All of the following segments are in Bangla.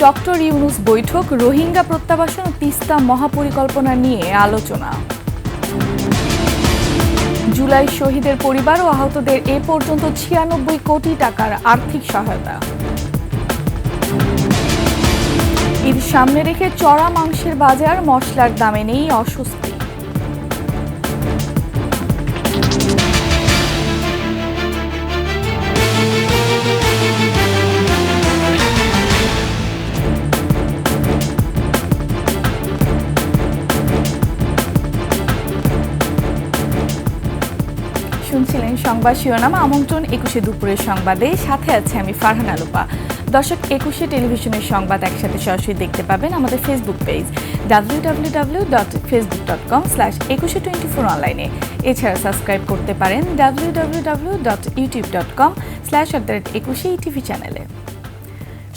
ডক্টর ইউনূস বৈঠক, রোহিঙ্গা প্রত্যাবাসন ও তিস্তা মহাপরিকল্পনা নিয়ে আলোচনা। জুলাই শহীদের পরিবার ও আহতদের এ পর্যন্ত ৯৬ কোটি টাকার আর্থিক সহায়তা। ঈদ সামনে রেখে চড়া মাংসের বাজার, মশলার দামে নেই অস্বস্তি। শুনছিলেন সংবাদ শিরোনাম। আমন্ত্রণ ২১শে দুপুরের সংবাদে, সাথে আছে আমি ফারহানা লুপা। দর্শক, ২১শে টেলিভিশনের সংবাদ একসাথে সরাসরি দেখতে পাবেন আমাদের ফেসবুক পেজ www.facebook.com/2124 অনলাইনে। এছাড়া সাবস্ক্রাইব করতে পারেন www.youtube.com/21ETV চ্যানেলে।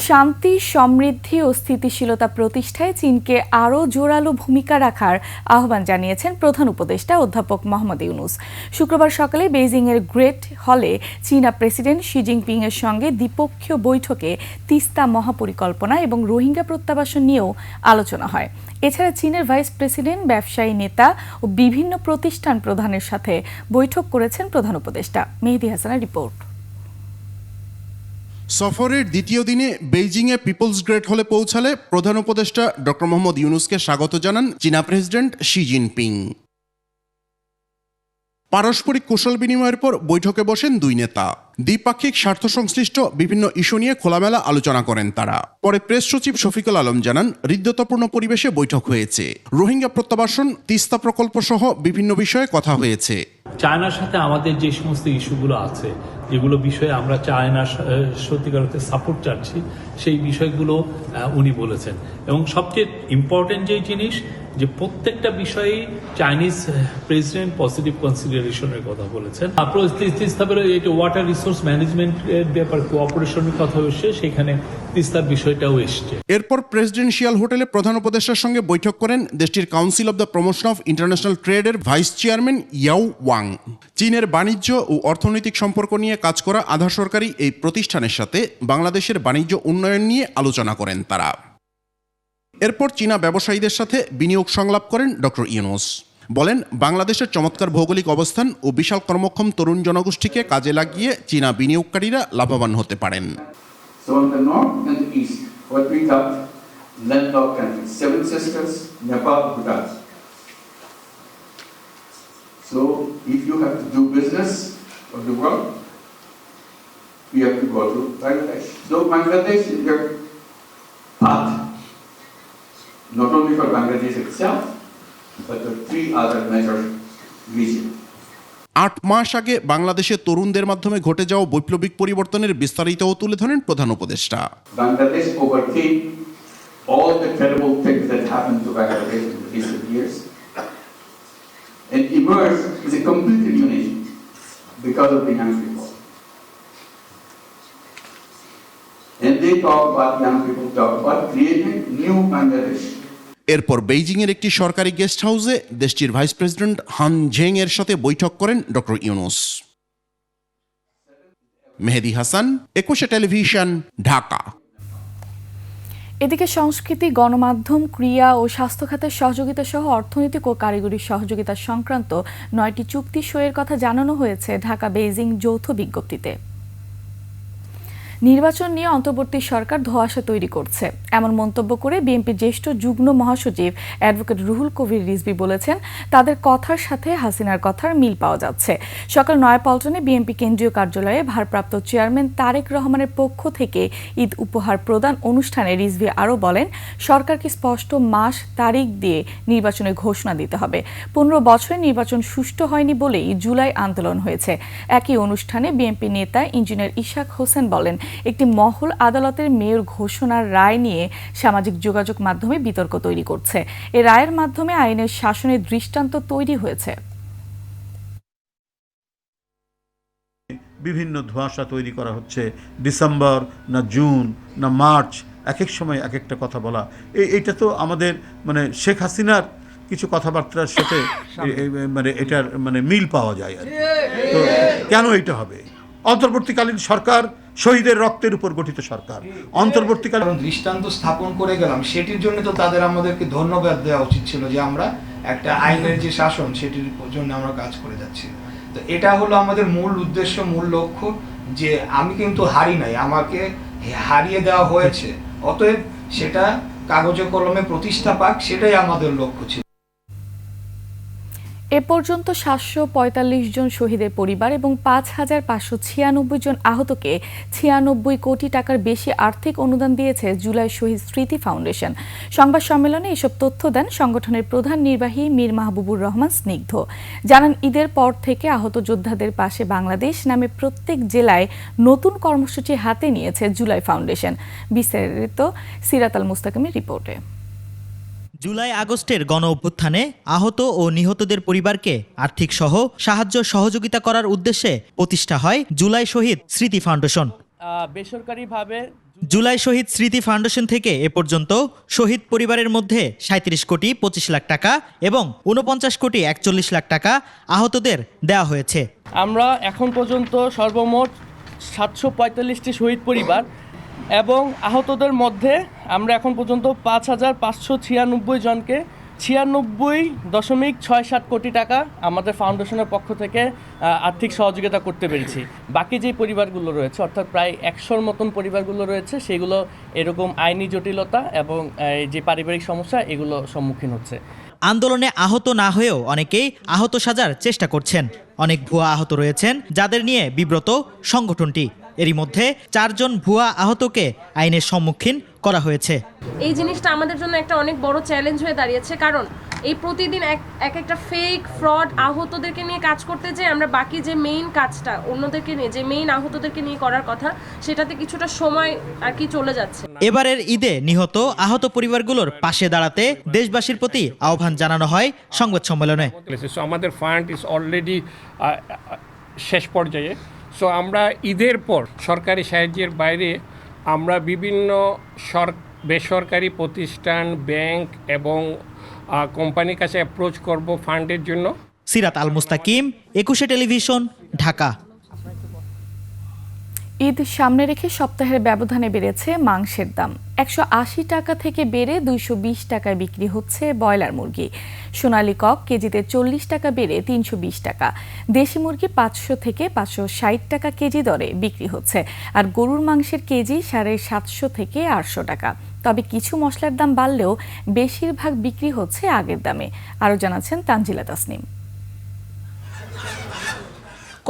শান্তি, সমৃদ্ধি ও স্থিতিশীলতা প্রতিষ্ঠায় চীনকে আরও জোরালো ভূমিকা রাখার আহ্বান জানিয়েছেন প্রধান উপদেষ্টা অধ্যাপক মোহাম্মদ ইউনূস। শুক্রবার সকালে বেইজিংয়ের গ্রেট হলে চীনা প্রেসিডেন্ট শি জিনপিংয়ের সঙ্গে দ্বিপক্ষীয় বৈঠকে তিস্তা মহাপরিকল্পনা এবং রোহিঙ্গা প্রত্যাবাসন নিয়েও আলোচনা হয়। এছাড়া চীনের ভাইস প্রেসিডেন্ট, ব্যবসায়ী নেতা ও বিভিন্ন প্রতিষ্ঠান প্রধানের সাথে বৈঠক করেছেন প্রধান উপদেষ্টা। মেহেদী হাসানের রিপোর্ট। সফরের দ্বিতীয় দিনে বেইজিংয়ে পিপলস গ্রেট হলে পৌঁছালে প্রধান উপদেষ্টা ডক্টর মোহাম্মদ ইউনূসকে স্বাগত জানান চীনা প্রেসিডেন্ট শি জিনপিং। পারস্পরিক কুশল বিনিময়ের পর বৈঠকে বসেন দুই নেতা। দ্বিপাক্ষিক স্বার্থ সংশ্লিষ্ট বিভিন্ন ইস্যু নিয়ে খোলামেলা আলোচনা করেন তারা। পরে প্রেস সচিব শফিকুল আলম জানান, হৃদ্যতাপূর্ণ পরিবেশে বৈঠক হয়েছে। রোহিঙ্গা প্রত্যাবাসন, তিস্তা প্রকল্প সহ বিভিন্ন বিষয়ে কথা হয়েছে। চায়নার সাথে আমাদের যে সমস্ত ইস্যুগুলো আছে, যেগুলো বিষয়ে আমরা চায়নার সত্যিকার অর্থে সাপোর্ট চাচ্ছি, সেই বিষয়গুলো উনি বলেছেন। এবং সবচেয়ে ইম্পর্টেন্ট যে জিনিস, যে প্রত্যেকটা বিষয়েই চাইনিজ প্রেসিডেন্ট পজিটিভ কনসিডারেশনের কথা বলেছেন। তিস্তাবের ওয়াটার রিসোর্স ম্যানেজমেন্টের ব্যাপার কোঅপারেশনের কথা এসছে, সেখানে তিস্তার বিষয়টাও এসছে। এরপর প্রেসিডেন্সিয়াল হোটেলে প্রধান উপদেষ্টার সঙ্গে বৈঠক করেন দেশটির council of the promotion of international ট্রেডের ভাইস চেয়ারম্যান ইয়াও ওয়াং। চীনের বাণিজ্য ও অর্থনৈতিক সম্পর্ক নিয়ে কাজ করা আধা সরকারি এই প্রতিষ্ঠানের সাথে বাংলাদেশের বাণিজ্য উন্নয়ন নিয়ে আলোচনা করেন তারা। এরপর চীনা ব্যবসায়ীদের সাথে বিনিয়োগ সংলাপ করেন ডক্টর ইউনূস। বলেন, বাংলাদেশের চমৎকার ভৌগোলিক অবস্থান ও বিশাল কর্মক্ষম তরুণ জনগোষ্ঠীকে কাজে লাগিয়ে চীনা বিনিয়োগকারীরা লাভবান হতে পারেন। So in the north and the east, what we got, landlocked countries, Seven Sisters, Nepal, Bhutan. So if you have to do business of the world, you have to go to Bangladesh. So Bangladesh is your path, not only for Bangladesh itself, but the three other major regions. ৮ মাস আগে বাংলাদেশের তরুণদের মাধ্যমে ঘটে যাওয়া বৈপ্লবিক পরিবর্তনের বিস্তারিতও তুলে ধরেন প্রধান উপদেষ্টা। Bangladesh overcame all the terrible things that happened to Bangladesh in the recent years and emerged as a completely new nation because of the young people. And they young people talk about creating new Bangladesh. এরপর বেইজিংয়ের একটি সরকারি গেস্ট হাউসে দেশটির ভাইস প্রেসিডেন্ট হান ঝেং এর সাথে বৈঠক করেন ডক্টর ইউনূস। মেহেদী হাসান, ২১শে টেলিভিশন, ঢাকা। এদিকে সংস্কৃতি, গণমাধ্যম, ক্রীড়া ও স্বাস্থ্য খাতের সহযোগিতা সহ অর্থনৈতিক ও কারিগরি সহযোগিতা সংক্রান্ত ৯টি চুক্তি সইয়ের কথা জানানো হয়েছে ঢাকা বেইজিং যৌথ বিজ্ঞপ্তিতে। নির্বাচন নিয়ে অন্তর্বর্তী সরকার ধোঁয়াশা তৈরি করছে, এমন মন্তব্য করে বিএনপির জ্যেষ্ঠ যুগ্ম মহাসচিব অ্যাডভোকেট রুহুল কবির রিজভী বলেছেন, তাদের কথার সাথে হাসিনার কথার মিল পাওয়া যাচ্ছে। সকাল নয়াপল্টনে বিএনপি কেন্দ্রীয় কার্যালয়ে ভারপ্রাপ্ত চেয়ারম্যান তারেক রহমানের পক্ষ থেকে ঈদ উপহার প্রদান অনুষ্ঠানে রিজভী আরও বলেন, সরকারকে স্পষ্ট মাস তারিখ দিয়ে নির্বাচনের ঘোষণা দিতে হবে। ১৫ বছরে নির্বাচন সুষ্ঠু হয়নি বলেই জুলাই আন্দোলন হয়েছে। একই অনুষ্ঠানে বিএনপি নেতা ইঞ্জিনিয়ার ইশাক হোসেন বলেন, একটি মহল আদালতের মেয়র ঘোষণার রায় নিয়ে সামাজিক যোগাযোগ মাধ্যমে বিতর্ক তৈরি করছে। এ রায়ের মাধ্যমে আইনের শাসনের দৃষ্টান্ত তৈরি হয়েছে। বিভিন্ন ধোঁয়াশা তৈরি করা হচ্ছে, ডিসেম্বর না জুন না মার্চ, এক এক সময় এক একটা কথা বলা। এইটা তো আমাদের শেখ হাসিনার কিছু কথাবার্তার সাথে এটার মিল পাওয়া যায় আর। তো কেন এটা হবে? অন্তর্বর্তীকালীন সরকার শহীদের রক্তের উপর গঠিত সরকার। অন্তর্বর্তীকালীন কারণ দৃষ্টান্ত স্থাপন করে গেলাম, সেটির জন্য তো তাদের আমাদেরকে ধন্যবাদ দেওয়া উচিত ছিল যে আমরা একটা আইনের যে শাসন সেটির জন্য আমরা কাজ করে যাচ্ছি। তো এটা হলো আমাদের মূল উদ্দেশ্য, মূল লক্ষ্য, যে আমি কিন্তু হারি নাই, আমাকে হারিয়ে দেওয়া হয়েছে, অতএব সেটা কাগজে কলমে প্রতিষ্ঠা পাক, সেটাই আমাদের লক্ষ্য ছিল। এ পর্যন্ত 745 জন শহীদের পরিবার এবং 5,596 জন আহতকে 96 কোটি টাকার বেশি আর্থিক অনুদান দিয়েছে জুলাই শহীদ স্মৃতি ফাউন্ডেশন। সংবাদ সম্মেলনে এসব তথ্য দেন সংগঠনের প্রধান নির্বাহী মীর মাহবুবুর রহমান স্নিগ্ধ। জানান, ঈদের পর থেকে আহত যোদ্ধাদের পাশে বাংলাদেশ নামে প্রত্যেক জেলায় নতুন কর্মসূচি হাতে নিয়েছে জুলাই ফাউন্ডেশন। বিস্তারিত সিরাত আল মুস্তাকিমের রিপোর্টে। জুলাই আগস্টের গণ অভ্যুত্থানে আহত ও নিহতদের পরিবারকে আর্থিক সহ সাহায্য সহযোগিতা করার উদ্দেশ্যে প্রতিষ্ঠা হয় জুলাই শহীদ স্মৃতি ফাউন্ডেশন। বেসরকারিভাবে জুলাই শহীদ স্মৃতি ফাউন্ডেশন থেকে এ পর্যন্ত শহীদ পরিবারের মধ্যে 37 কোটি 25 লাখ টাকা এবং 49 কোটি 41 লাখ টাকা আহতদের দেওয়া হয়েছে। আমরা এখন পর্যন্ত সর্বমোট 745টি শহীদ পরিবার এবং আহতদের মধ্যে আমরা এখন পর্যন্ত 5,596 জনকে 96.67 কোটি টাকা আমাদের ফাউন্ডেশনের পক্ষ থেকে আর্থিক সহযোগিতা করতে পেরেছি। বাকি যে পরিবারগুলো রয়েছে, অর্থাৎ প্রায় 100-র মতন পরিবারগুলো রয়েছে, সেগুলো এরকম আইনি জটিলতা এবং যে পারিবারিক সমস্যা এগুলো সম্মুখীন হচ্ছে। আন্দোলনে আহত না হয়েও অনেকেই আহত সাজার চেষ্টা করছেন। অনেক ভুয়া আহত রয়েছেন যাদের নিয়ে বিব্রত সংগঠনটি। এরই মধ্যে 4 জন ভুয়া আহতকে আইনের সম্মুখীন করা হয়েছে। এই জিনিসটা আমাদের জন্য একটা অনেক বড় চ্যালেঞ্জ হয়ে দাঁড়িয়েছে, কারণ এই প্রতিদিন একটা ফেক ফ্রড আহতদেরকে নিয়ে কাজ করতে যে আমরা বাকি যে মেইন কাজটা অন্যদেরকে নিয়ে, যে মেইন আহতদেরকে নিয়ে করার কথা, সেটাতে কিছুটা সময় আর কি চলে যাচ্ছে। এবারের ঈদে নিহত আহত পরিবারগুলোর পাশে দাঁড়াতে দেশবাসীর প্রতি আহ্বান জানানো হয় সংবাদ সম্মেলনে। আমাদের ফান্ড ইজ অলরেডি শেষ পর্যায়ে। সো আমরা ঈদের পর সরকারি সাহায্যের বাইরে আমরা বিভিন্ন বেসরকারি প্রতিষ্ঠান, ব্যাংক এবং কোম্পানির কাছে অ্যাপ্রোচ করব ফান্ডের জন্য। সিরাত আল মুস্তাকিম, 21 টেলিভিশন, ঢাকা। ঈদ সামনে রেখে সপ্তাহের ব্যবধানে বেড়েছে মাংসের দাম। 180 টাকা থেকে বেড়ে 220 টাকায় বিক্রি হচ্ছে ব্রয়লার মুরগি। সোনালী কক কেজিতে 40 টাকা বেড়ে 320 টাকা। দেশি মুরগি 500 থেকে 560 টাকা কেজি দরে বিক্রি হচ্ছে। আর গরুর মাংসের কেজি 750 থেকে 800 টাকা। তবে কিছু মশলার দাম বাড়লেও বেশিরভাগ বিক্রি হচ্ছে আগের দামে। আরও জানাচ্ছেন তানজিলা তাসনিম।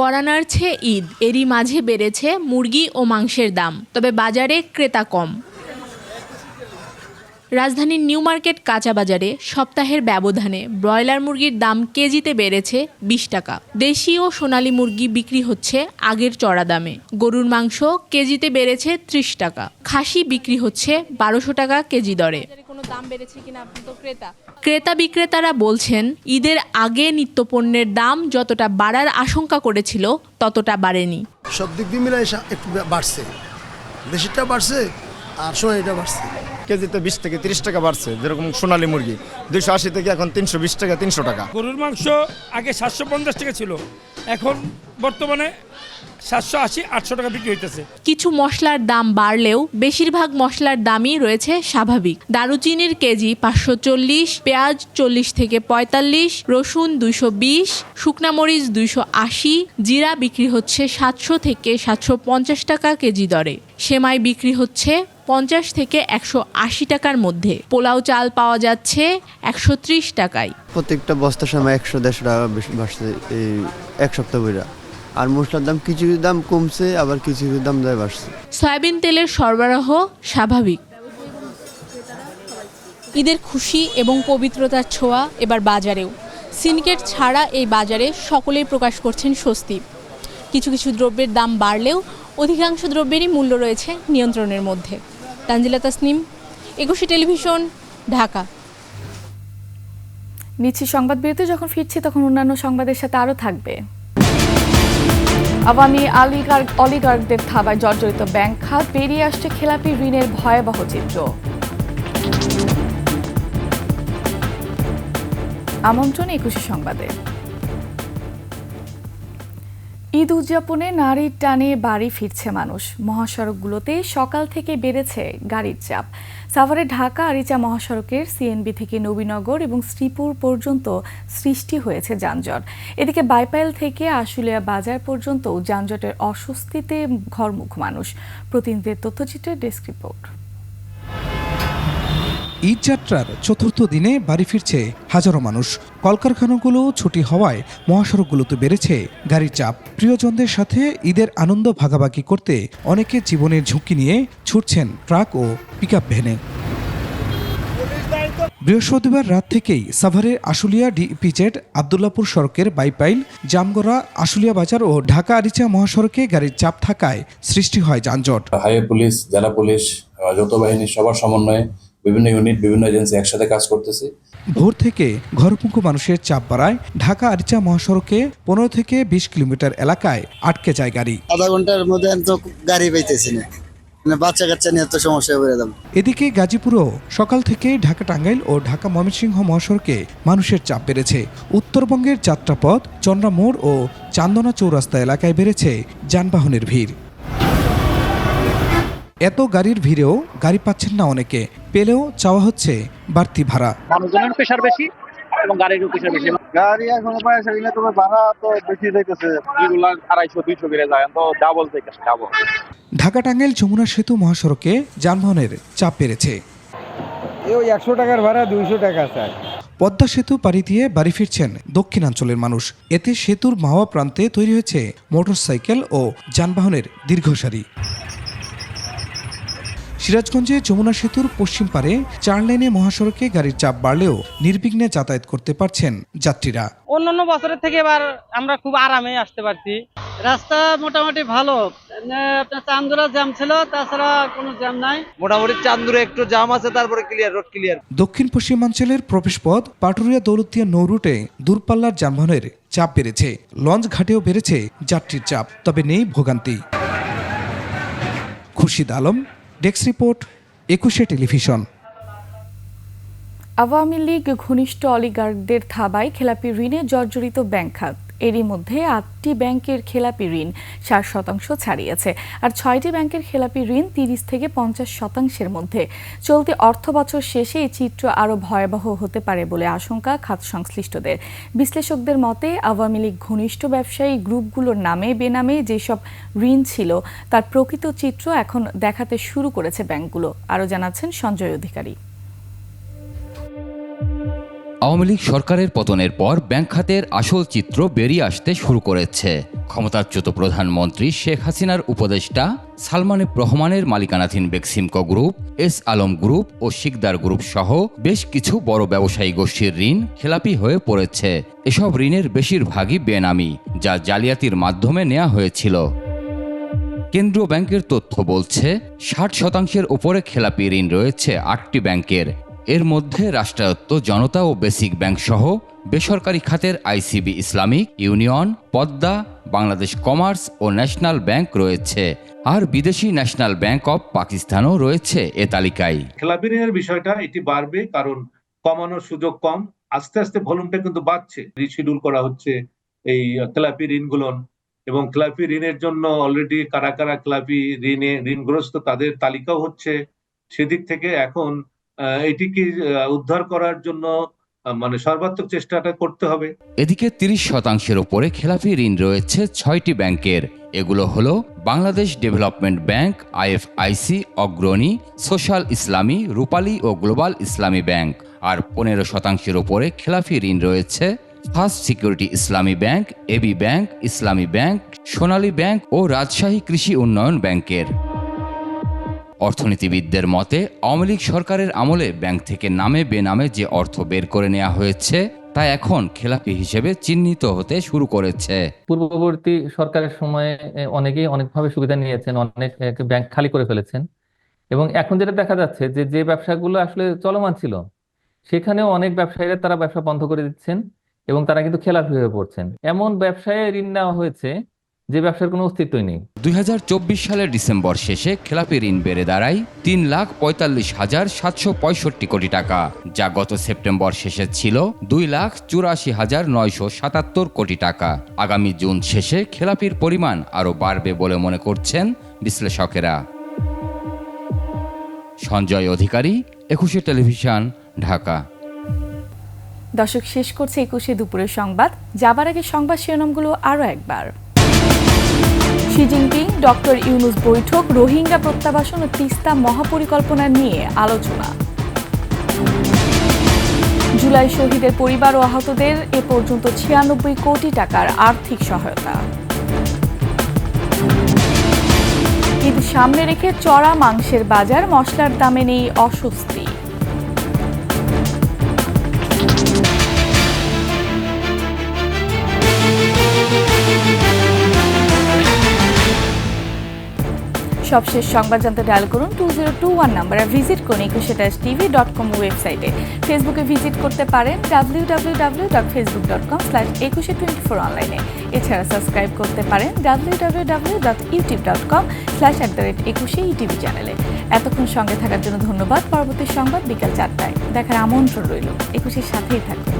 কড়া নাড়ছে ঈদ, এরই মাঝে বেড়েছে মুরগি ও মাংসের দাম, তবে বাজারে ক্রেতা কম। রাজধানীর নিউ মার্কেট কাঁচা বাজারে সপ্তাহের ব্যবধানে ব্রয়লার মুরগির দাম কেজিতে বেড়েছে 20 টাকা। দেশি ও সোনালী মুরগি বিক্রি হচ্ছে আগের চড়া দামে। গরুর মাংস কেজিতে বেড়েছে 30 টাকা। খাসি বিক্রি হচ্ছে 1200 টাকা কেজি দরে। ক্রেতা বিক্রেতারা বলছেন, ঈদের আগে নিত্যপণ্যের দাম যতটা বাড়ার আশঙ্কা করেছিল ততটা বাড়েনি। সব দিক দিয়ে মিলে একটু বাড়ছে, দেশিটা বাড়ছে আর সোনালিটা বাড়ছে। কেজিতে 20 থেকে 30 টাকা বাড়ছে। যেরকম সোনালী মুরগি 280 থেকে এখন 320 টাকা, 300 টাকা। গরুর মাংস আগে 750 টাকা ছিল, এখন বর্তমানে 780-800 টাকা বিক্রি হইতেছে। কিছু মশলার দাম বাড়লেও বেশিরভাগ মশলার দামই রয়েছে স্বাভাবিক। দারুচিনির কেজি 540, পেঁয়াজ 40 থেকে 45, রসুন 220, শুকনা মরিচ 280, জিরা বিক্রি হচ্ছে 700 থেকে 750 টাকা কেজি দরে। সেমাই বিক্রি হচ্ছে 50 থেকে 180 টাকার মধ্যে। পোলাও চাল পাওয়া যাচ্ছে 130 টাকায়। প্রত্যেকটা বস্তার সময় 100-150 টাকা বেশি বাড়ছে এই এক সপ্তাহ ধরে। আর মশলার দাম কিছু দাম কমছে, আবার কিছু দাম বাড়ছে। সয়াবিন তেলের সরবরাহ স্বাভাবিক। ঈদের খুশি এবং পবিত্রতার ছোঁয়া এবার বাজারেও। সিন্ডিকেট ছাড়া এই বাজারে সকলেই প্রকাশ করছেন স্বস্তি। কিছু কিছু দ্রব্যের দাম বাড়লেও অধিকাংশ দ্রব্যেরই মূল্য রয়েছে নিয়ন্ত্রণের মধ্যে। তানজিলা তাসনিম, 21 টেলিভিশন, ঢাকা। নিচ্ছি সংবাদ বিরতি। যখন ফিরছি তখন অন্যান্য সংবাদের সাথে আরও থাকবে। আওয়ামী অলিগার্কদের থাবায় জর্জরিত ব্যাংক খাত, বেরিয়ে আসছে খেলাপি ঋণের ভয়াবহ চিত্র। আমন্ত্রণ 21 সংবাদে। ঈদ উদযাপনে নারীর টানে বাড়ি ফিরছে মানুষ। মহাসড়কগুলোতে সকাল থেকে বেড়েছে গাড়ির চাপ। সাভারে ঢাকা আরিচা মহাসড়কের সিএনবি থেকে নবীনগর এবং শ্রীপুর পর্যন্ত সৃষ্টি হয়েছে যানজট। এদিকে বাইপাইল থেকে আশুলিয়া বাজার পর্যন্ত যানজটের অস্বস্তিতে ঘরমুখ মানুষ। প্রতিনিধিদের তথ্যচিত্রে ডেস্ক রিপোর্ট। ঈদ যাত্রার চতুর্থ দিনে বাড়ি ফিরছে হাজারো মানুষ। কলকারখানাগুলো ছুটি হওয়ায় মহাসড়কগুলোতে বেড়েছে গাড়ির চাপ। প্রিয়জনদের সাথে ঈদের আনন্দ ভাগাভাগি করতে অনেকে জীবনের ঝুঁকি নিয়ে ছুটছেন ট্রাক ও পিকআপ ভ্যানে। বৃহস্পতিবার রাত থেকেই সাভারের আশুলিয়া ডিইপিজেড আবদুল্লাপুর সড়কের বাইপাইল, জামগড়া, আশুলিয়া বাজার ও ঢাকা আরিচা মহাসড়কে গাড়ির চাপ থাকায় সৃষ্টি হয় যানজট। হাইওয়ে পুলিশ, জেলা পুলিশ, যৌথ বাহিনী সবার সমন্বয়ে বিভিন্ন ইউনিট, বিভিন্ন এজেন্সি একসাথে কাজ করতেছে। ভোর থেকে ঘরমুখো মানুষের চাপ বাড়ায় ঢাকা আরিচা মহাসড়কে 15 থেকে 20 কিলোমিটার এলাকায় আটকে যায় গাড়ি। আধা ঘন্টার মধ্যে আমি তো গাড়ি পাইতেছি না, বাচ্চা কাচ্চা নিয়ে তো সমস্যা হয়ে যাবে। এদিকে গাজীপুরও সকাল থেকে ঢাকা টাঙ্গাইল ও ঢাকা ময়মনসিংহ মহাসড়কে মানুষের চাপ বেড়েছে। উত্তরবঙ্গের যাত্রাপথ চন্দ্রা মোড় ও চান্দনা চৌরাস্তা এলাকায় বেড়েছে যানবাহনের ভিড়। এত গাড়ির ভিড়েও গাড়ি পাচ্ছেন না অনেকে, পেলেও চাওয়া হচ্ছে বাড়তি ভাড়া। মানুষজনের প্রেশার বেশি এবং গাড়িরও প্রেশার বেশি। গাড়ি এখন পয়সা দিলে তোমার ভাড়া তো বেশি যাইতেছে, যেগুলো 250-200 করে যায় তো ডাবল থেকে ডাবল। ঢাকা টাঙ্গাইল যমুনা সেতু মহাসড়কে যানবাহনের চাপ বেড়েছে। 100 টাকার ভাড়া 200 টাকা স্যার। পদ্মা সেতু পাড়ি দিয়ে বাড়ি ফিরছেন দক্ষিণাঞ্চলের মানুষ। এতে সেতুর মাওয়া প্রান্তে তৈরি হয়েছে মোটরসাইকেল ও যানবাহনের দীর্ঘ সারি। সিরাজগঞ্জে যমুনা সেতুর পশ্চিম পারে 4 লেনে মহাসড়কে গাড়ির চাপ বাড়লেও নির্বিঘ্নে যাতায়াত করতে পারছেন যাত্রীরা। অন্যান্য বছরের থেকে এবার আমরা খুব আরামে আসতে পারছি। রাস্তা মোটামুটি ভালো, আপনার চান্দুরা জ্যাম ছিল, তাছাড়া কোনো জ্যাম নাই। মোটামুটি চান্দুরে একটু জাম আছে, তারপরে ক্লিয়ার, রোড ক্লিয়ার। দক্ষিণ পশ্চিমাঞ্চলের প্রবেশপথ পাটুরিয়া দৌলতদিয়া নৌ রুটে দূরপাল্লার যানবাহনের চাপ বেড়েছে। লঞ্চ ঘাটেও বেড়েছে যাত্রীর চাপ, তবে নেই ভোগান্তি। Khurshid Alam, desk report, 21 television. Awami League ঘনিষ্ঠ অলিগার্কদের থাবায় খেলাপি ঋণে জর্জরিত ব্যাংক খাত। এরই মধ্যে 8টি ব্যাংকের খেলাপি ঋণ 60% ছাড়িয়েছে, আর 6টি ব্যাংকের খেলাপি ঋণ 30 থেকে 50% মধ্যে। চলতি অর্থবছর শেষে এই চিত্র আরও ভয়াবহ হতে পারে বলে আশঙ্কা খাত সংশ্লিষ্টদের। বিশ্লেষকদের মতে আওয়ামী লীগ ঘনিষ্ঠ ব্যবসায়ী গ্রুপগুলোর নামে বেনামে যেসব ঋণ ছিল তার প্রকৃত চিত্র এখন দেখাতে শুরু করেছে ব্যাংকগুলো। আরও জানাচ্ছেন সঞ্জয় অধিকারী। আওয়ামী লীগ সরকারের পতনের পর ব্যাংক খাতের আসল চিত্র বেরিয়ে আসতে শুরু করেছে। ক্ষমতাচ্যুত প্রধানমন্ত্রী শেখ হাসিনার উপদেষ্টা সালমান এফ রহমানের মালিকানাধীন Beximco group, S Alam group ও শিকদার গ্রুপ সহ বেশ কিছু বড় ব্যবসায়ী গোষ্ঠীর ঋণ খেলাপি হয়ে পড়েছে। এসব ঋণের বেশিরভাগই বেনামি, যা জালিয়াতির মাধ্যমে নেওয়া হয়েছিল। কেন্দ্রীয় ব্যাংকের তথ্য বলছে 60%-এর উপরে খেলাপি ঋণ রয়েছে 8টি ব্যাংকের। এর মধ্যে রাষ্ট্রায়ত্ত জনতা ও বেসিক ব্যাংক সহ বেসরকারি খাতের ICB Islamic, Union, Padma, Bangladesh commerce ও ন্যাশনাল ব্যাংক রয়েছে। আর বিদেশি ন্যাশনাল ব্যাংক অব পাকিস্তানও রয়েছে এ তালিকায়। খেলাপি ঋণের বিষয়টা এটি বাড়বে, কারণ কমানোর সুযোগ কম। আস্তে আস্তে ভলিউমটা কিন্তু বাড়ছে। রিশিডিউল করা হচ্ছে এই খেলাপি ঋণগুলো, এবং খেলাপি ঋণের জন্য অলরেডি কারা কারা খেলাপি ঋণগ্রস্ত তাদের তালিকাও হচ্ছে। সেদিক থেকে এখন এটিকে উদ্ধার করার জন্য মানে সর্বাত্মক চেষ্টাটা করতে হবে। এদিকে 30%-এর উপরে খেলাপি ঋণ রয়েছে 6টি ব্যাংকের। এগুলো হলো বাংলাদেশ ডেভেলপমেন্ট ব্যাংক, আইএফআইসি, অগ্রণী, সোশ্যাল ইসলামী, রূপালী ও গ্লোবাল ইসলামী ব্যাংক। আর 15%-এর উপরে খেলাপি ঋণ রয়েছে ফার্স্ট সিকিউরিটি ইসলামী ব্যাংক, এবি ব্যাংক, ইসলামী ব্যাংক, সোনালী ব্যাংক ও রাজশাহী কৃষি উন্নয়ন ব্যাংকের। অর্থনীতিবিদদের মতে আওয়ামী লীগ সরকারের আমলে ব্যাংক থেকে নামে বেনামে যে অর্থ বের করে নেওয়া হয়েছে তা এখন খেলাপি হিসেবে চিহ্নিত হতে শুরু করেছে। পূর্ববর্তী সরকারের সময়ে অনেকেই অনেকভাবে সুবিধা নিয়েছেন, অনেক ব্যাংক খালি করে ফেলেছেন, এবং এখন যেটা দেখা যাচ্ছে যে ব্যবসাগুলো আসলে চলমান ছিল সেখানেও অনেক ব্যবসায়ীরা তারা ব্যবসা বন্ধ করে দিচ্ছেন এবং তারা কিন্তু খেলাপি হয়ে পড়ছেন। এমন ব্যবসায় ঋণ নেওয়া হয়েছে যে ব্যবসার কোনো অস্তিত্বই নেই। 2024 সালের ডিসেম্বর শেষে খেলাপি ঋণ বেড়ে দাঁড়ায় 3,45,765 কোটি টাকা, যা গত সেপ্টেম্বর শেষে ছিল 2,84,977 কোটি টাকা। আগামী জুন শেষে খেলাপির পরিমাণ আরও বাড়বে বলে মনে করছেন বিশ্লেষকেরা। সঞ্জয় অধিকারী, 21 টেলিভিশন, ঢাকা। দর্শক, শেষ করছে 21 দুপুরের সংবাদ। যাবার আগে সংবাদ শিরোনামগুলো আরও একবার। শি জিনপিং ডক্টর ইউনূস বৈঠক, রোহিঙ্গা প্রত্যাবাসন ও তিস্তা মহাপরিকল্পনা নিয়ে আলোচনা। জুলাই শহীদের পরিবার ও আহতদের এ পর্যন্ত 96 কোটি টাকার আর্থিক সহায়তা। ঈদ সামনে রেখে চড়া মাংসের বাজার, মশলার দামে নেই অস্বস্তি। সবশেষ সংবাদ জানতে ডায়াল করুন 2021 নাম্বারে, ভিজিট করুন 21tv.com ওয়েবসাইটে। ফেসবুকে ভিজিট করতে পারেন www.facebook.com/2124 অনলাইনে। এছাড়া সাবস্ক্রাইব করতে পারেন www.youtube.com/21etv চ্যানেলে। এতক্ষণ সঙ্গে থাকার জন্য ধন্যবাদ। পরবর্তী সংবাদ বিকাল 4টায় দেখার আমন্ত্রণ রইল। 21-এর সাথেই থাকুন।